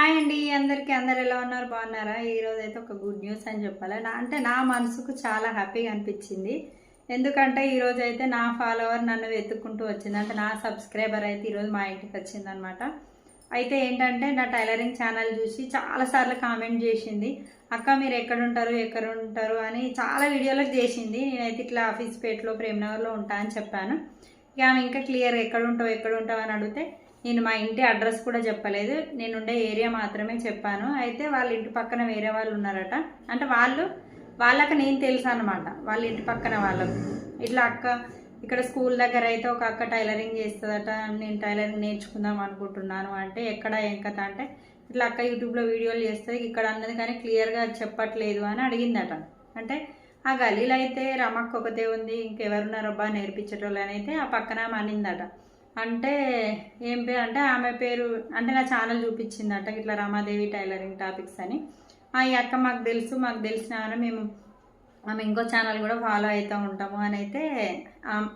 Hi అండి అందరికీ. అందరు ఎలా ఉన్నారు? బాగున్నారా? ఈరోజు అయితే ఒక గుడ్ న్యూస్ అని చెప్పాలి. నా మనసుకు చాలా హ్యాపీగా అనిపించింది. ఎందుకంటే ఈరోజు అయితే నా ఫాలోవర్ నన్ను వెతుక్కుంటూ వచ్చింది. అంటే నా సబ్స్క్రైబర్ అయితే ఈరోజు మా ఇంటికి వచ్చిందనమాట. అయితే ఏంటంటే నా టైలరింగ్ ఛానల్ చూసి చాలాసార్లు కామెంట్ చేసింది, అక్క మీరు ఎక్కడ ఉంటారు అని చాలా వీడియోలకు చేసింది. నేనైతే ఇట్లా ఆఫీస్ పేటలో ప్రేమనగర్లో ఉంటా అని చెప్పాను. ఇక ఆమె ఇంకా క్లియర్ ఎక్కడ ఉంటావు అని అడిగితే నేను మా ఇంటి అడ్రస్ కూడా చెప్పలేదు, నేను ఉండే ఏరియా మాత్రమే చెప్పాను. అయితే వాళ్ళ ఇంటి పక్కన వేరే వాళ్ళు ఉన్నారట. అంటే వాళ్ళకి నేను తెలుసు అనమాట, వాళ్ళ ఇంటి పక్కన వాళ్ళకు. ఇట్లా అక్క ఇక్కడ స్కూల్ దగ్గర అయితే ఒక అక్క టైలరింగ్ చేస్తుందట, నేను టైలరింగ్ నేర్చుకుందాం అనుకుంటున్నాను అంటే ఎక్కడ ఏం కథ అంటే ఇట్లా అక్క యూట్యూబ్లో వీడియోలు చేస్తుంది ఇక్కడ అన్నది కానీ క్లియర్గా చెప్పట్లేదు అని అడిగిందట. అంటే ఆ గల్లీలో అయితే రమక్క ఒకతే ఉంది, ఇంకెవరున్నారబ్బా నేర్పించేటోళ్ళు అని అయితే ఆ పక్కన అనిందట. అంటే ఏం పేరు అంటే ఆమె పేరు అంటే నా ఛానల్ చూపించిందట, ఇట్లా రమాదేవి టైలరింగ్ టాపిక్స్ అని. ఈ అక్క మాకు తెలిసిన మేము ఆమె ఇంకో ఛానల్ కూడా ఫాలో అవుతూ ఉంటాము అని అయితే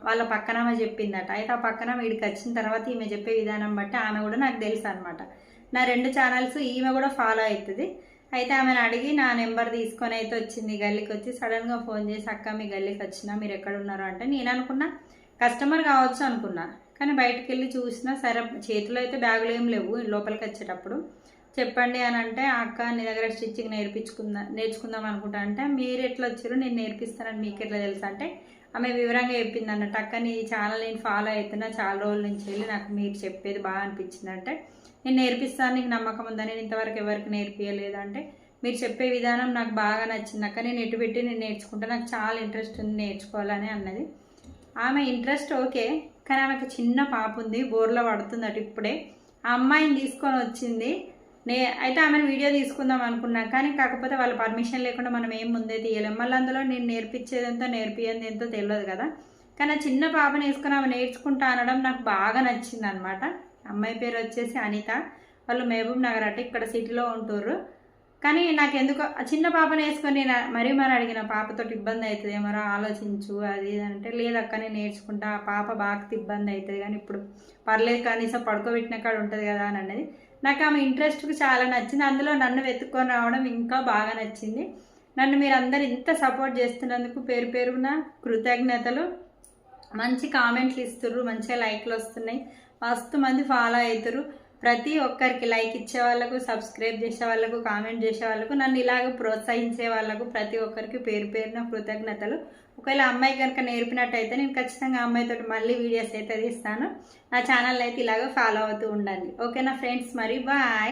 వాళ్ళ పక్కన ఆమె చెప్పిందట. అయితే ఆ పక్కన వీడికి వచ్చిన తర్వాత ఈమె చెప్పే విధానం బట్టి ఆమె కూడా నాకు తెలుసు అనమాట. నా 2 ఛానల్స్ ఈమె కూడా ఫాలో అవుతుంది. అయితే ఆమెను అడిగి నా నెంబర్ తీసుకొని అయితే వచ్చింది గల్లీకి. వచ్చి సడన్గా ఫోన్ చేసి అక్క మీ గల్లీకి వచ్చినా మీరు ఎక్కడ ఉన్నారు అంటే నేను అనుకున్నా కస్టమర్ కావచ్చు అనుకున్నా. కానీ బయటకు వెళ్ళి చూసినా సరే చేతిలో అయితే బ్యాగులు ఏం లేవు. లోపలికి వచ్చేటప్పుడు చెప్పండి అని అంటే అక్క నీ దగ్గర స్టిచ్చింగ్ నేర్చుకుందాం అనుకుంటా అంటే మీరు ఎట్లా వచ్చారు నేను నేర్పిస్తానని మీకు ఎట్లా తెలుసు అంటే ఆమె వివరంగా చెప్పింది అన్నట్టు. అక్క నీ ఛానల్ నేను ఫాలో అవుతున్నా చాలా రోజుల నుంచి వెళ్ళి నాకు మీరు చెప్పేది బాగా అనిపించింది అంటే నేను నేర్పిస్తాను నీకు నమ్మకం ఉందని నేను ఇంతవరకు ఎవరికి నేర్పించలేదు అంటే మీరు చెప్పే విధానం నాకు బాగా నచ్చింది అక్క, నేను ఎటు పెట్టి నేను నేర్చుకుంటా, నాకు చాలా ఇంట్రెస్ట్ ఉంది నేర్చుకోవాలని అన్నది. ఆమె ఇంట్రెస్ట్ ఓకే, కానీ ఆమెకు చిన్న పాప ఉంది, బోర్లో పడుతుందట ఇప్పుడే. ఆ అమ్మాయిని తీసుకొని వచ్చింది. అయితే ఆమెను వీడియో తీసుకుందాం అనుకున్నా, కానీ కాకపోతే వాళ్ళ పర్మిషన్ లేకుండా మనం ఏం ముందే తీయలేం. మళ్ళీ అందులో నేను నేర్పించేదంతో నేర్పియంది ఎంతో తెలియదు కదా. కానీ ఆ చిన్న పాపను వేసుకొని ఆమె నేర్చుకుంటా అనడం నాకు బాగా నచ్చింది అనమాట. అమ్మాయి పేరు వచ్చేసి అనిత, వాళ్ళు మహబూబ్ నగర్ అట ఇక్కడ సిటీలో ఉంటుర్రు. కానీ నాకు ఎందుకో ఆ చిన్న పాపను వేసుకొని మరి అడిగిన పాపతోటి ఇబ్బంది అవుతుంది ఏమరా ఆలోచించు అది అంటే లేదక్క నేను నేర్చుకుంటా, ఆ పాప బాగా ఇబ్బంది అవుతుంది కానీ ఇప్పుడు పర్లేదు కనీసం పడుకోబెట్టిన కాడ ఉంటుంది కదా అని అన్నది. నాకు ఆమె ఇంట్రెస్ట్కి చాలా నచ్చింది. అందులో నన్ను వెతుక్కొని రావడం ఇంకా బాగా నచ్చింది. నన్ను మీరు అందరు ఇంత సపోర్ట్ చేస్తున్నందుకు పేరు పేరున కృతజ్ఞతలు. మంచి కామెంట్లు ఇస్తుర్రు, మంచిగా లైక్లు వస్తున్నాయి, మస్తు మంది ఫాలో అవుతారు. ప్రతి ఒక్కరికి లైక్ ఇచ్చే వాళ్ళకు, సబ్స్క్రైబ్ చేసే వాళ్ళకు, కామెంట్ చేసే వాళ్ళకు, నన్ను ఇలాగ ప్రోత్సహించే వాళ్ళకు ప్రతి ఒక్కరికి పేరు పేరున కృతజ్ఞతలు. ఒకవేళ అమ్మాయి కనుక నేర్పినట్టయితే నేను ఖచ్చితంగా అమ్మాయితో మళ్ళీ వీడియోస్ అయితే తీస్తాను. నా ఛానల్ అయితే ఇలాగ ఫాలో అవుతూ ఉండండి. ఓకేనా ఫ్రెండ్స్, మరి బాయ్.